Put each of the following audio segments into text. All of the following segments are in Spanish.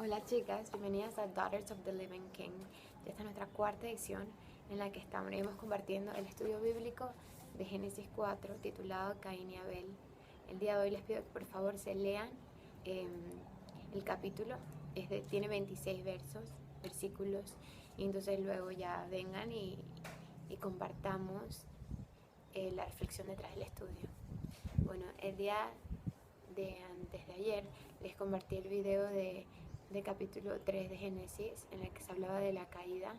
Hola chicas, bienvenidas a Daughters of the Living King. Esta es nuestra cuarta edición en la que estaremos compartiendo el estudio bíblico de Génesis 4 titulado Caín y Abel. El día de hoy les pido que por favor se lean el capítulo, tiene 26 versículos, y entonces luego ya vengan y compartamos la reflexión detrás del estudio. Bueno, el día de antes de ayer les compartí el video de capítulo 3 de Génesis en el que se hablaba de la caída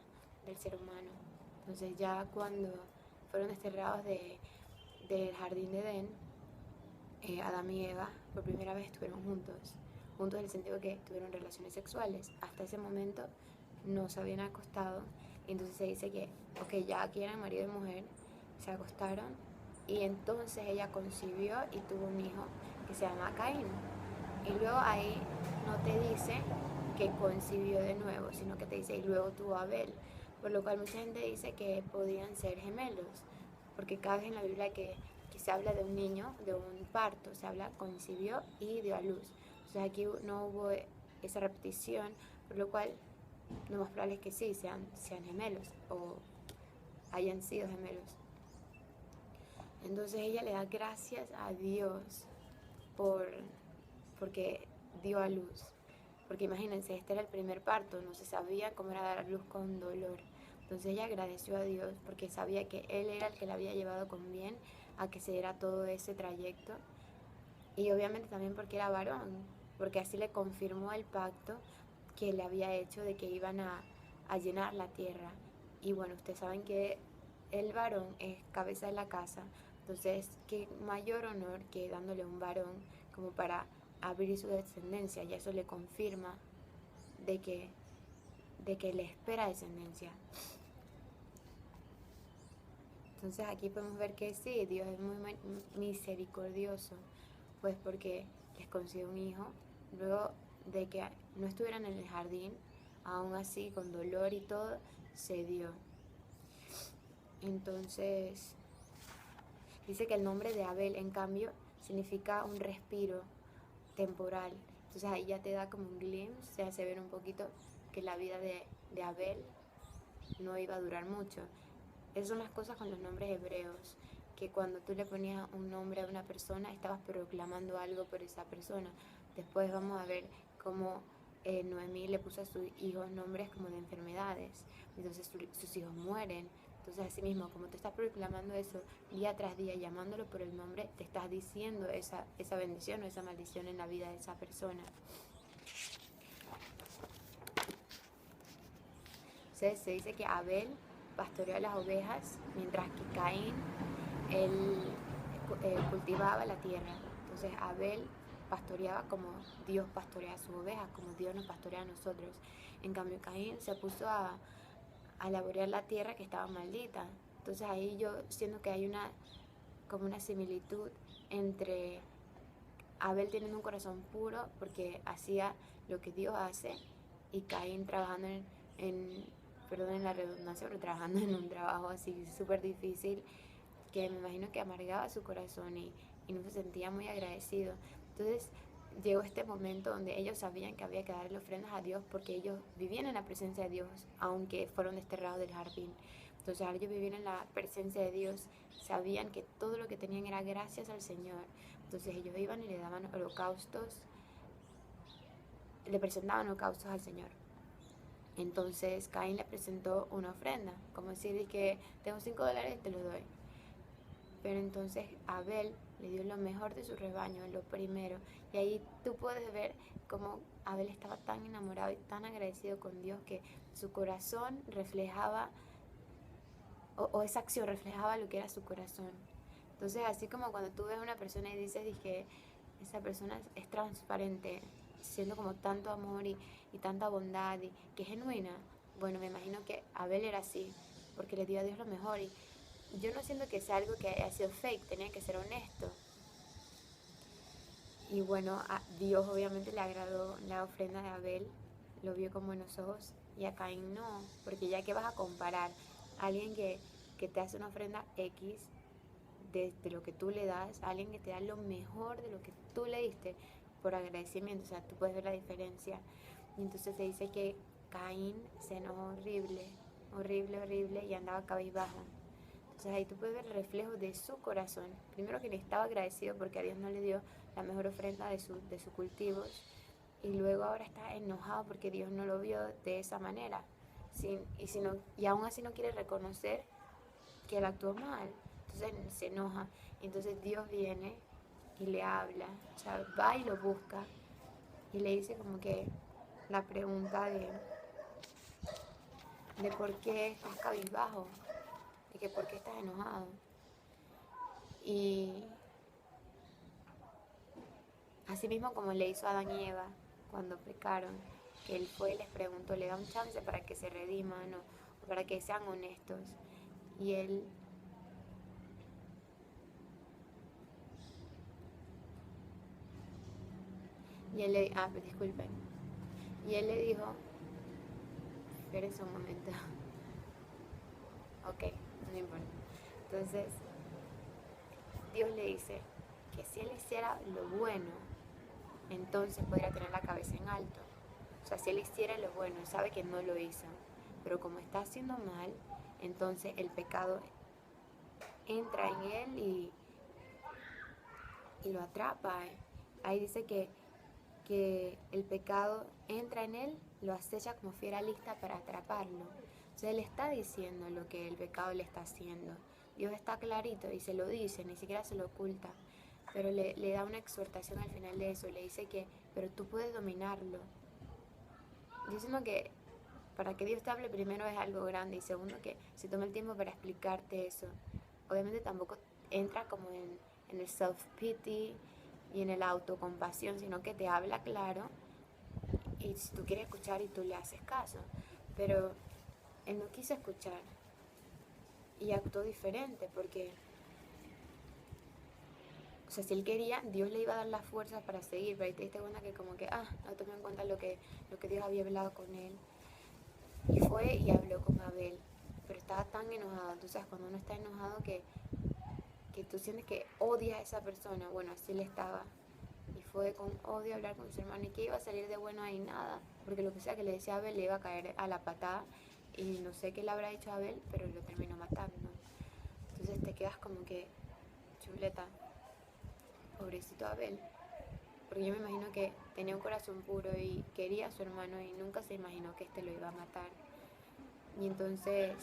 del ser humano. Entonces ya cuando fueron desterrados del jardín de Edén, Adán y Eva por primera vez estuvieron juntos en el sentido que tuvieron relaciones sexuales. Hasta ese momento no se habían acostado, y entonces se dice que ya aquí eran marido y mujer, se acostaron, y entonces ella concibió y tuvo un hijo que se llama Caín. Y luego ahí no te dice que concibió de nuevo, sino que te dice y luego tuvo a Abel, por lo cual mucha gente dice que podían ser gemelos, porque cada vez en la Biblia que se habla de un niño, de un parto, se habla concibió y dio a luz. Entonces aquí no hubo esa repetición, por lo cual lo más probable es que sí, sean gemelos o hayan sido gemelos. Entonces ella le da gracias a Dios porque dio a luz. Porque imagínense, este era el primer parto, no se sabía cómo era dar a luz con dolor. Entonces ella agradeció a Dios porque sabía que Él era el que la había llevado con bien a que se diera todo ese trayecto. Y obviamente también porque era varón, porque así le confirmó el pacto que le había hecho de que iban a llenar la tierra. Y bueno, ustedes saben que el varón es cabeza de la casa, entonces qué mayor honor que dándole un varón como para abrir su descendencia, y eso le confirma de que le espera descendencia. Entonces aquí podemos ver que sí, Dios es muy misericordioso, pues porque les concedió un hijo, luego de que no estuvieran en el jardín, aún así con dolor y todo, se dio. Entonces dice que el nombre de Abel, en cambio, significa un respiro temporal. Entonces ahí ya te da como un glimpse, se hace ver un poquito que la vida de Abel no iba a durar mucho. Esas son las cosas con los nombres hebreos, que cuando tú le ponías un nombre a una persona, estabas proclamando algo por esa persona. Después vamos a ver cómo Noemí le puso a sus hijos nombres como de enfermedades, entonces sus hijos mueren. Entonces así mismo, como tú estás proclamando eso día tras día, llamándolo por el nombre, te estás diciendo esa bendición o esa maldición en la vida de esa persona. Entonces se dice que Abel pastoreó las ovejas, mientras que Caín, él cultivaba la tierra. Entonces Abel pastoreaba como Dios pastorea a sus ovejas, como Dios nos pastorea a nosotros. En cambio Caín se puso a laborear la tierra que estaba maldita. Entonces ahí yo siento que hay como una similitud entre Abel teniendo un corazón puro porque hacía lo que Dios hace, y Caín trabajando perdón la redundancia, pero trabajando en un trabajo así súper difícil, que me imagino que amargaba su corazón y no se sentía muy agradecido. Entonces llegó este momento donde ellos sabían que había que darle ofrendas a Dios porque ellos vivían en la presencia de Dios, aunque fueron desterrados del jardín. Entonces al ellos vivir en la presencia de Dios, sabían que todo lo que tenían era gracias al Señor. Entonces ellos iban y le daban holocaustos, le presentaban holocaustos al Señor. Entonces Caín le presentó una ofrenda, como decir que tengo $5, te lo doy. Pero entonces Abel le dio lo mejor de su rebaño, lo primero. Y ahí tú puedes ver cómo Abel estaba tan enamorado y tan agradecido con Dios que su corazón reflejaba, o esa acción reflejaba lo que era su corazón. Entonces así como cuando tú ves a una persona y dices que esa persona es transparente, siendo como tanto amor y tanta bondad y que es genuina, bueno, me imagino que Abel era así, porque le dio a Dios lo mejor. Y yo no siento que sea algo que haya sido fake, tenía que ser honesto. Y bueno, a Dios obviamente le agradó la ofrenda de Abel, lo vio con buenos ojos, y a Caín no, porque ya que vas a comparar a alguien que te hace una ofrenda X de lo que tú le das, a alguien que te da lo mejor de lo que tú le diste, por agradecimiento, o sea, tú puedes ver la diferencia. Y entonces se dice que Caín se enojó horrible, horrible, horrible y andaba cabizbajo. Entonces ahí tú puedes ver el reflejo de su corazón. Primero que le estaba agradecido porque a Dios no le dio la mejor ofrenda de sus cultivos. Y luego ahora está enojado porque Dios no lo vio de esa manera. Y aún así no quiere reconocer que él actuó mal. Entonces se enoja. Entonces Dios viene y le habla. O sea, va y lo busca. Y le dice como que la pregunta de por qué estás cabizbajo. De que por qué estás enojado. Y así mismo como le hizo a Adán y Eva cuando pecaron, que él fue y les preguntó, le da un chance para que se rediman o para que sean honestos. Y él disculpen. Y él le dijo, espérense un momento. Ok, no importa. Entonces, Dios le dice que si él hiciera lo bueno, entonces podría tener la cabeza en alto. O sea, si él hiciera lo bueno, sabe que no lo hizo. Pero como está haciendo mal, entonces el pecado entra en él y lo atrapa. Ahí dice que el pecado entra en él, lo acecha como fiera lista para atraparlo. Entonces él está diciendo lo que el pecado le está haciendo. Dios está clarito y se lo dice, ni siquiera se lo oculta. Pero le da una exhortación al final de eso, le dice que, pero tú puedes dominarlo. Diciendo que para que Dios te hable primero es algo grande y segundo que se tome el tiempo para explicarte eso. Obviamente tampoco entra como en el self-pity y en el autocompasión, sino que te habla claro y si tú quieres escuchar y tú le haces caso. Pero él no quiso escuchar y actuó diferente porque, o sea, si él quería, Dios le iba a dar las fuerzas para seguir, pero ahí te diste cuenta que como que, no tomé en cuenta lo que Dios había hablado con él. Y fue y habló con Abel, pero estaba tan enojado. Entonces cuando uno está enojado que tú sientes que odias a esa persona, bueno, así le estaba. Y fue con odio a hablar con su hermano y que iba a salir de bueno ahí nada, porque lo que sea que le decía a Abel le iba a caer a la patada y no sé qué le habrá dicho a Abel, pero lo terminó matando. Entonces te quedas como que, chuleta, pobrecito Abel, porque yo me imagino que tenía un corazón puro y quería a su hermano y nunca se imaginó que este lo iba a matar. Y entonces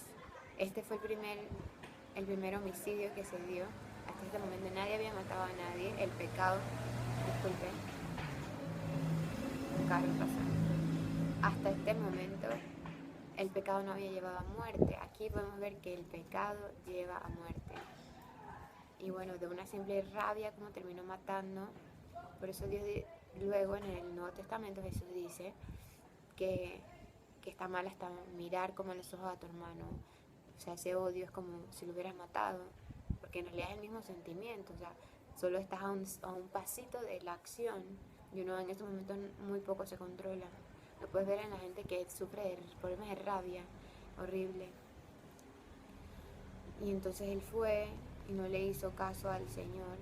este fue el primer homicidio que se dio. Hasta este momento nadie había matado a nadie. El pecado, disculpen, un carro pasando. Hasta este momento el pecado no había llevado a muerte. Aquí podemos ver que el pecado lleva a muerte. Y bueno, de una simple rabia como terminó matando. Por eso Dios luego en el Nuevo Testamento Jesús dice que está mal hasta mirar como en los ojos a tu hermano. O sea, ese odio es como si lo hubieras matado, porque en realidad es el mismo sentimiento, o sea, solo estás a un pasito de la acción y uno en estos momentos muy poco se controla. Lo puedes ver en la gente que sufre de problemas de rabia, horrible. Y entonces él fue y no le hizo caso al Señor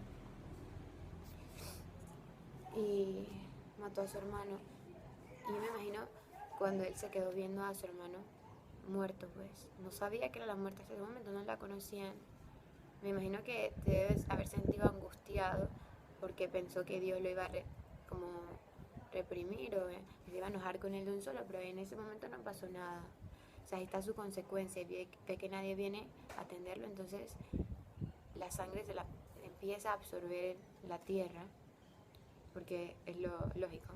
y mató a su hermano. Y yo me imagino cuando él se quedó viendo a su hermano muerto, pues no sabía que era la muerte hasta ese momento, no la conocían. Me imagino que te debes haber sentido angustiado porque pensó que Dios lo iba a como reprimir o se iba a enojar con él de un solo, pero en ese momento no pasó nada. O sea, ahí está su consecuencia, ve que nadie viene a atenderlo, entonces la sangre se la empieza a absorber la tierra, porque es lo lógico.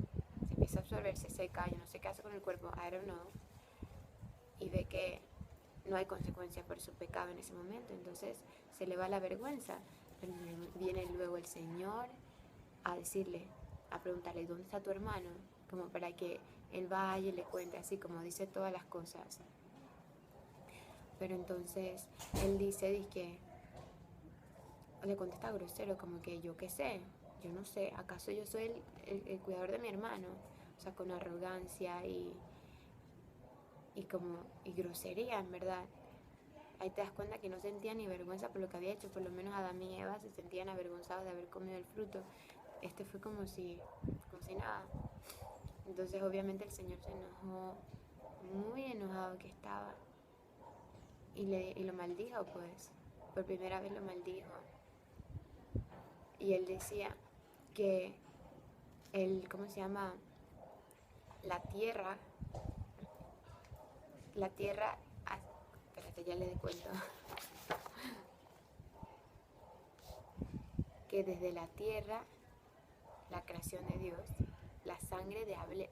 Se empieza a absorber, se seca, yo no sé qué hace con el cuerpo, I don't know. Y ve que no hay consecuencia por su pecado en ese momento, entonces se le va la vergüenza. Pero viene luego el Señor a decirle, a preguntarle, ¿dónde está tu hermano? Como para que él vaya y le cuente así como dice todas las cosas. Pero entonces él dice que le contesta grosero, como que yo qué sé, yo no sé, ¿acaso yo soy el cuidador de mi hermano? O sea, con arrogancia y grosería, en verdad. Ahí te das cuenta que no sentía ni vergüenza por lo que había hecho, por lo menos Adán y Eva se sentían avergonzados de haber comido el fruto. este fue como si nada. Entonces obviamente el Señor se enojó, muy enojado que estaba, y lo maldijo, pues, por primera vez lo maldijo. Y él decía que ¿cómo se llama? La tierra, espérate, ya le cuento, que desde la tierra, la creación de Dios, la sangre de Abel,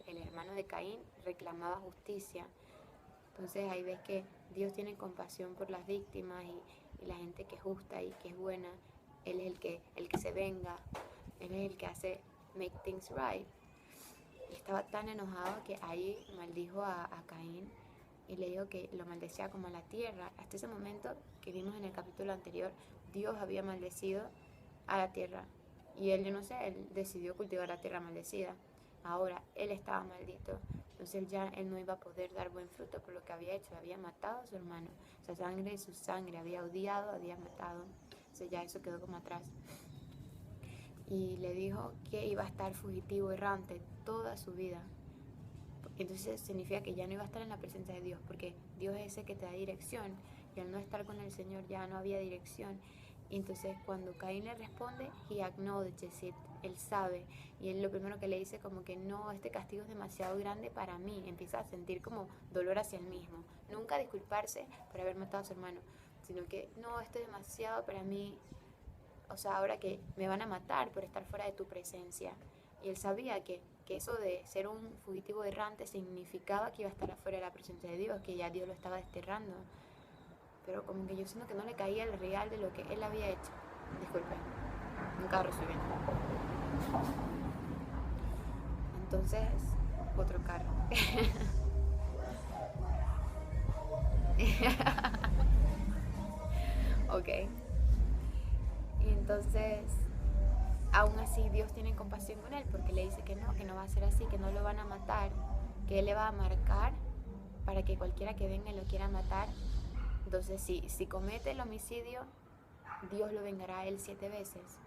el hermano de Caín, reclamaba justicia. Entonces ahí ves que Dios tiene compasión por las víctimas y la gente que es justa y que es buena. Él es el que se venga, Él es el que hace make things right. Y estaba tan enojado que ahí maldijo a Caín y le dijo que lo maldecía como a la tierra. Hasta ese momento que vimos en el capítulo anterior, Dios había maldecido a la tierra. Y él, yo no sé, él decidió cultivar la tierra maldecida. Ahora él estaba maldito. Entonces él no iba a poder dar buen fruto por lo que había hecho. Había matado a su hermano. Su sangre y su sangre. Había odiado, había matado. Entonces ya eso quedó como atrás. Y le dijo que iba a estar fugitivo, errante toda su vida. Entonces significa que ya no iba a estar en la presencia de Dios, porque Dios es ese que te da dirección, y al no estar con el Señor ya no había dirección. Y entonces cuando Caín le responde, he acknowledges it, él sabe, y él lo primero que le dice como que no, este castigo es demasiado grande para mí, empieza a sentir como dolor hacia él mismo, nunca disculparse por haber matado a su hermano, sino que no, esto es demasiado para mí, o sea, ahora que me van a matar por estar fuera de tu presencia. Y él sabía que eso de ser un fugitivo errante significaba que iba a estar afuera de la presencia de Dios, que ya Dios lo estaba desterrando. Pero como que yo siento que no le caía el real de lo que él había hecho. Disculpen, un carro subiendo. Entonces, otro carro. Ok. Y entonces, aún así Dios tiene compasión con él porque le dice que no va a ser así, que no lo van a matar, que él le va a marcar para que cualquiera que venga y lo quiera matar. Entonces si comete el homicidio, Dios lo vengará a él 7 veces.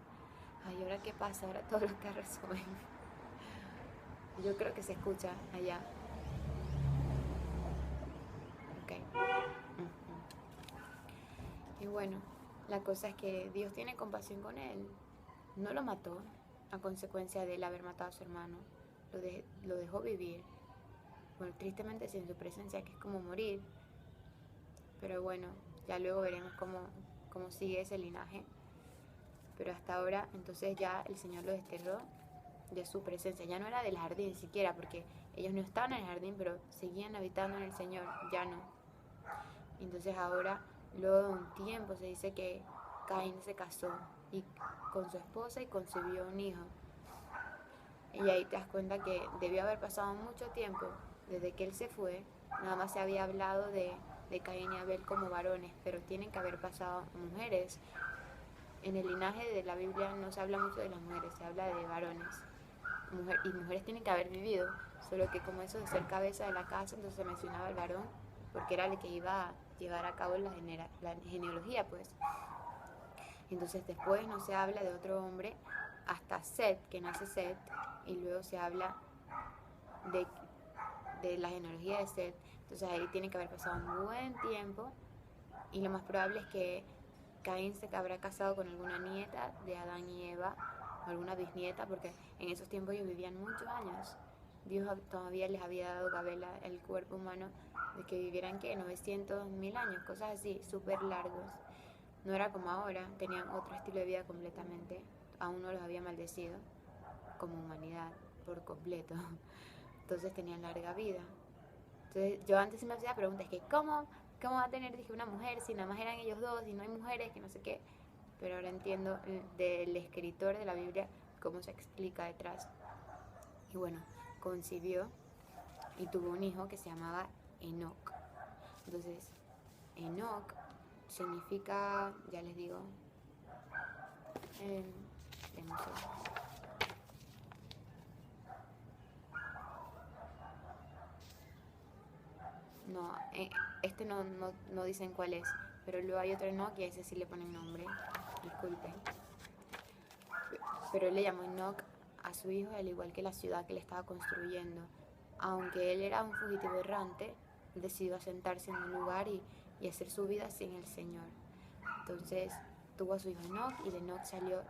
Ay, ¿ahora qué pasa? Ahora todos los carros suben. Yo creo que se escucha allá. Ok. Y bueno, la cosa es que Dios tiene compasión con él. No lo mató a consecuencia de él haber matado a su hermano. Lo dejó vivir. Bueno, tristemente sin su presencia, que es como morir. Pero bueno, ya luego veremos cómo sigue ese linaje. Pero hasta ahora, entonces ya el Señor lo desterró de su presencia. Ya no era del jardín siquiera, porque ellos no estaban en el jardín, pero seguían habitando en el Señor. Ya no. Entonces ahora, luego de un tiempo, se dice que Caín se casó con su esposa y concibió un hijo. Y ahí te das cuenta que debió haber pasado mucho tiempo desde que él se fue. Nada más se había hablado de Caín y Abel como varones, pero tienen que haber pasado mujeres. En el linaje de la Biblia no se habla mucho de las mujeres, se habla de varones. Y mujeres tienen que haber vivido, solo que como eso de ser cabeza de la casa, entonces se mencionaba el varón, porque era el que iba a llevar a cabo la genealogía, pues. Entonces después no se habla de otro hombre hasta Set, que nace Set, y luego se habla de la genealogía de Set. Entonces ahí tiene que haber pasado un buen tiempo, y lo más probable es que Caín se habrá casado con alguna nieta de Adán y Eva, o alguna bisnieta, porque en esos tiempos ellos vivían muchos años. Dios todavía les había dado Gabela el cuerpo humano de que vivieran, ¿qué? 900, 1000 años, cosas así, súper largos. No era como ahora, tenían otro estilo de vida completamente. Aún no los había maldecido como humanidad por completo. Entonces tenían larga vida. Entonces yo antes me hacía preguntas, que ¿cómo va a tener, dije, una mujer si nada más eran ellos dos y no hay mujeres, que no sé qué? Pero ahora entiendo del escritor de la Biblia cómo se explica detrás. Y bueno, concibió y tuvo un hijo que se llamaba Enoc. Entonces, Enoc significa, ya les digo, no, este no dicen cuál es, pero luego hay otro Enoch y a ese sí le ponen nombre. Disculpen. pero él le llamó Enoch a su hijo, al igual que la ciudad que él estaba construyendo. Aunque él era un fugitivo errante, él decidió asentarse en un lugar y hacer su vida sin el Señor. Entonces tuvo a su hijo Enoch, y de Enoch salió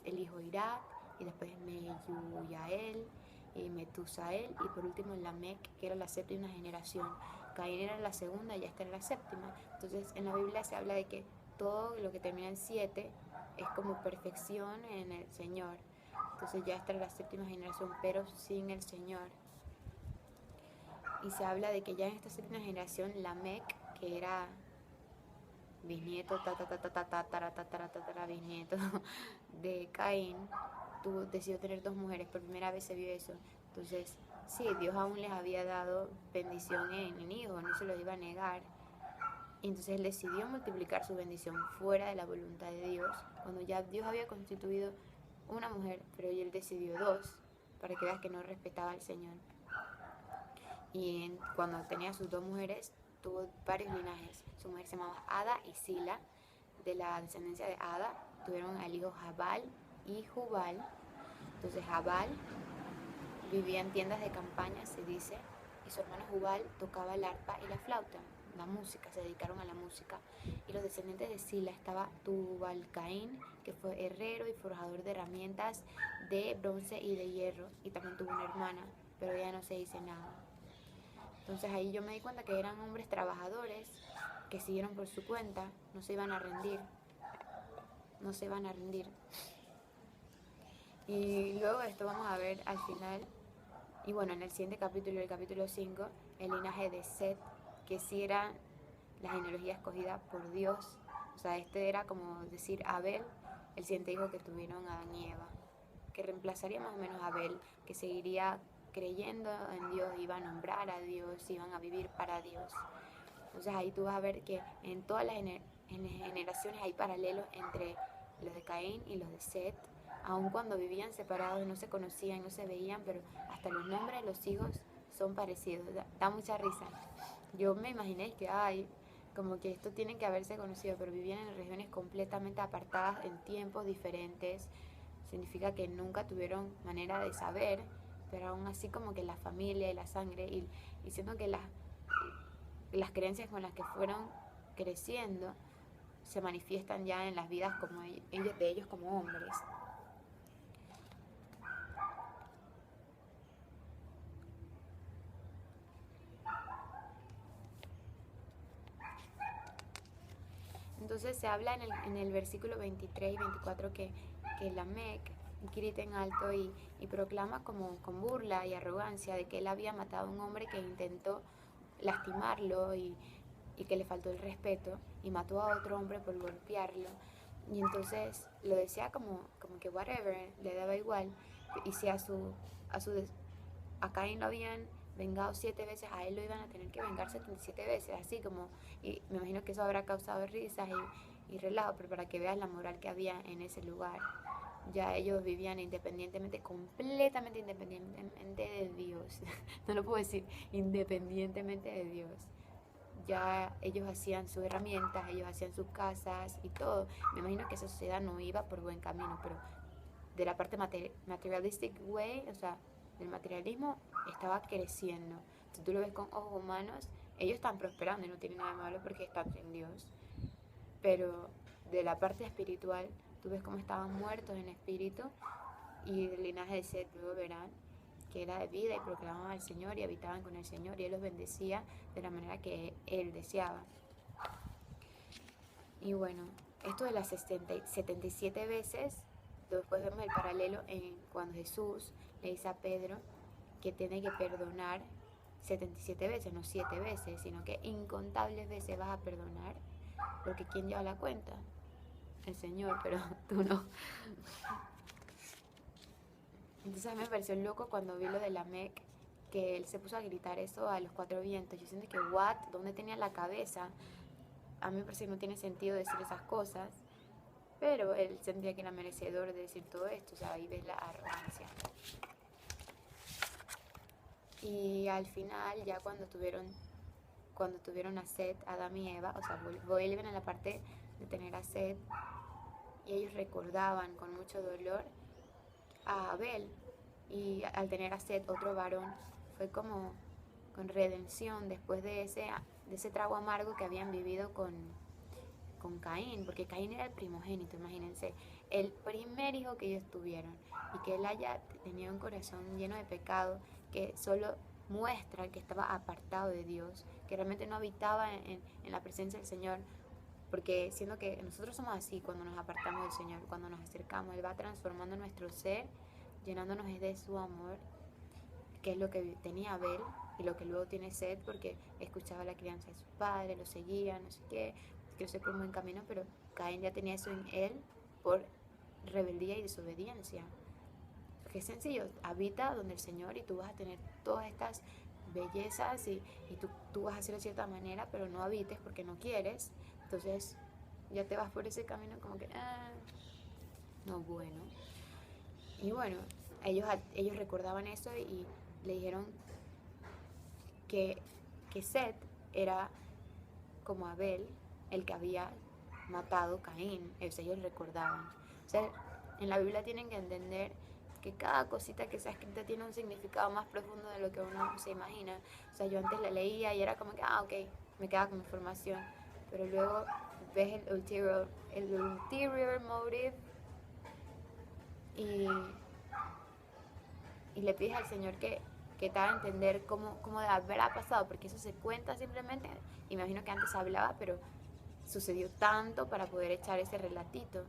el hijo Irad, y después Meyuyael y Metusael, y por último Lamec, que era la séptima generación. Caín era la segunda y esta era la séptima. Entonces en la Biblia se habla de que todo lo que termina en 7 es como perfección en el Señor. Entonces ya esta era la séptima generación, pero sin el Señor. Y se habla de que ya en esta séptima generación Lamec, que era bisnieto, bisnieto de Caín, decidió tener 2 mujeres. Por primera vez se vio eso. Entonces, sí, Dios aún les había dado bendición en hijos, no se los iba a negar. Y entonces él decidió multiplicar su bendición fuera de la voluntad de Dios, cuando ya Dios había constituido una mujer, pero él decidió 2, para que veas que no respetaba al Señor. Y cuando tenía sus 2 mujeres, tuvo varios linajes. Su mujer se llamaba Ada y Sila. De la descendencia de Ada tuvieron al hijo Jabal y Jubal. Entonces Jabal vivía en tiendas de campaña, se dice, y su hermano Jubal tocaba el arpa y la flauta, la música, se dedicaron a la música. Y los descendientes de Sila estaba Tubal-Caín, que fue herrero y forjador de herramientas de bronce y de hierro, y también tuvo una hermana, pero ya no se dice nada. Entonces ahí yo me di cuenta que eran hombres trabajadores que siguieron por su cuenta, no se iban a rendir, no se iban a rendir. Y luego esto vamos a ver al final, y bueno, en el siguiente capítulo, el capítulo 5, el linaje de Set, que sí era la genealogía escogida por Dios. O sea, este era como decir Abel, el siguiente hijo que tuvieron Adán y Eva, que reemplazaría más o menos a Abel, que seguiría creyendo en Dios, iba a nombrar a Dios, iban a vivir para Dios. Entonces ahí tú vas a ver que en todas las generaciones hay paralelos entre los de Caín y los de Set, aun cuando vivían separados, no se conocían, no se veían, pero hasta los nombres de los hijos son parecidos. Da mucha risa. Yo me imaginé que, como que esto tiene que haberse conocido, pero vivían en regiones completamente apartadas, en tiempos diferentes. Significa que nunca tuvieron manera de saber, pero aún así como que la familia y la sangre, y siento que las creencias con las que fueron creciendo se manifiestan ya en las vidas como de ellos como hombres. Entonces se habla en el versículo 23 y 24 que Lamec grita en alto y proclama como con burla y arrogancia de que él había matado a un hombre que intentó lastimarlo y que le faltó el respeto, y mató a otro hombre por golpearlo. Y entonces lo decía como que whatever, le daba igual. Y si a Caín lo habían vengado 7 veces, a él lo iban a tener que vengar 77 veces, así como, y me imagino que eso habrá causado risas y relajo, pero para que veas la moral que había en ese lugar. Ya ellos vivían independientemente, completamente independientemente de Dios. No lo puedo decir, independientemente de Dios. Ya ellos hacían sus herramientas, ellos hacían sus casas y todo. Me imagino que esa sociedad no iba por buen camino, pero de la parte materialistic way, o sea, del materialismo, estaba creciendo. Si tú lo ves con ojos humanos, ellos están prosperando y no tienen nada de malo porque están en Dios. Pero de la parte espiritual, tú ves cómo estaban muertos en espíritu, y del linaje de Seth luego verán que era de vida y proclamaban al Señor y habitaban con el Señor, y Él los bendecía de la manera que Él deseaba. Y bueno, esto de las 77 veces, después vemos el paralelo en cuando Jesús le dice a Pedro que tiene que perdonar 77 veces, no 7 veces, sino que incontables veces vas a perdonar, porque ¿quién lleva la cuenta? El Señor, pero tú no. Entonces a mí me pareció loco cuando vi lo de Lamec, que él se puso a gritar eso a los 4 vientos. Yo siento que, ¿what? ¿Dónde tenía la cabeza? A mí me parece que no tiene sentido decir esas cosas, pero él sentía que era merecedor de decir todo esto. O sea, ahí ves la arrogancia. Y al final, ya cuando tuvieron a Seth, Adán y Eva, o sea, vuelven a la parte de tener a Seth, y ellos recordaban con mucho dolor a Abel, y al tener a Set, otro varón, fue como con redención después de ese trago amargo que habían vivido con Caín, porque Caín era el primogénito, imagínense, el primer hijo que ellos tuvieron, y que él haya tenido un corazón lleno de pecado, que solo muestra que estaba apartado de Dios, que realmente no habitaba en la presencia del Señor, porque siendo que nosotros somos así cuando nos apartamos del Señor, cuando nos acercamos, Él va transformando nuestro ser, llenándonos de su amor, que es lo que tenía Abel y lo que luego tiene Seth, porque escuchaba la crianza de su padre, lo seguía, no sé qué, creció por un buen camino, pero Caín ya tenía eso en él por rebeldía y desobediencia. Qué sencillo, habita donde el Señor y tú vas a tener todas estas bellezas y tú vas a hacer de cierta manera, pero no habites porque no quieres, entonces ya te vas por ese camino como que, no, bueno. Y bueno, ellos recordaban eso y le dijeron que Seth era como Abel, el que había matado a Caín. Ellos recordaban. O sea, en la Biblia tienen que entender que cada cosita que se ha escrita tiene un significado más profundo de lo que uno se imagina. O sea, yo antes la leía y era como que, ok, me queda con información. Pero luego ves el ulterior motive y, y le pides al Señor que te haga entender cómo de haberá pasado, porque eso se cuenta simplemente, imagino que antes hablaba, pero sucedió tanto para poder echar ese relatito.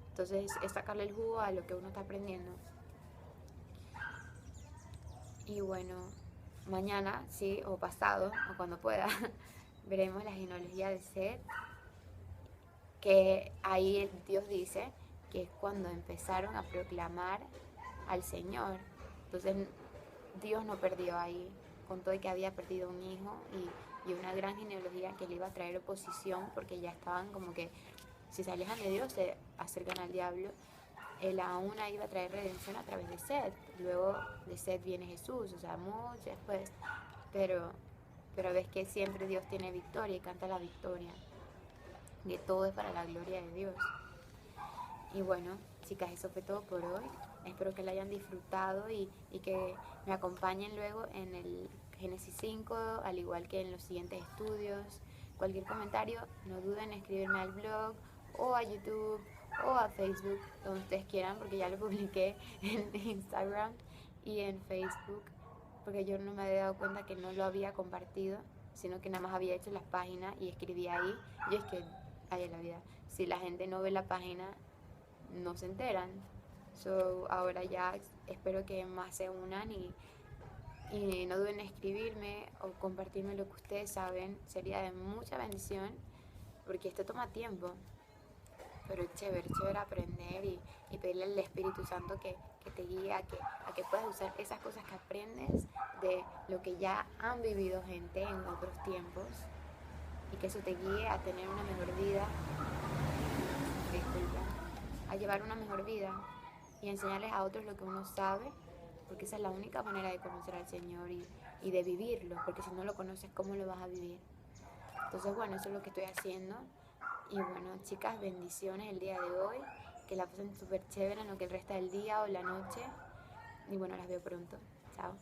Entonces es sacarle el jugo a lo que uno está aprendiendo. Y bueno, mañana, sí, o pasado, o cuando pueda, veremos la genealogía de Seth, que ahí Dios dice que es cuando empezaron a proclamar al Señor. Entonces Dios no perdió ahí, con todo que había perdido un hijo y una gran genealogía que le iba a traer oposición, porque ya estaban como que si se alejan de Dios se acercan al diablo. Él aún iba a traer redención a través de Seth. Luego de Seth viene Jesús, o sea, mucho después. Pero, pero ves que siempre Dios tiene victoria y canta la victoria. Que todo es para la gloria de Dios. Y bueno, chicas, eso fue todo por hoy. Espero que la hayan disfrutado y que me acompañen luego en el Génesis 5, al igual que en los siguientes estudios. Cualquier comentario, no duden en escribirme al blog o a YouTube o a Facebook, donde ustedes quieran, porque ya lo publiqué en Instagram y en Facebook, porque yo no me había dado cuenta que no lo había compartido, sino que nada más había hecho las páginas y escribía ahí. Y es que, ay, en la vida, si la gente no ve la página, no se enteran. So, ahora ya espero que más se unan y no duden en escribirme o compartirme lo que ustedes saben. Sería de mucha bendición porque esto toma tiempo. Pero es chévere, chévere aprender y pedirle al Espíritu Santo que te guíe a que puedas usar esas cosas que aprendes de lo que ya han vivido gente en otros tiempos y que eso te guíe a tener una mejor vida, disculpa, a llevar una mejor vida y enseñarles a otros lo que uno sabe, porque esa es la única manera de conocer al Señor y de vivirlo, porque si no lo conoces, ¿cómo lo vas a vivir? Entonces, bueno, eso es lo que estoy haciendo. Y bueno, chicas, bendiciones el día de hoy. Que la pasen súper chévere en lo que el resta del día o la noche. Y bueno, las veo pronto. Chao.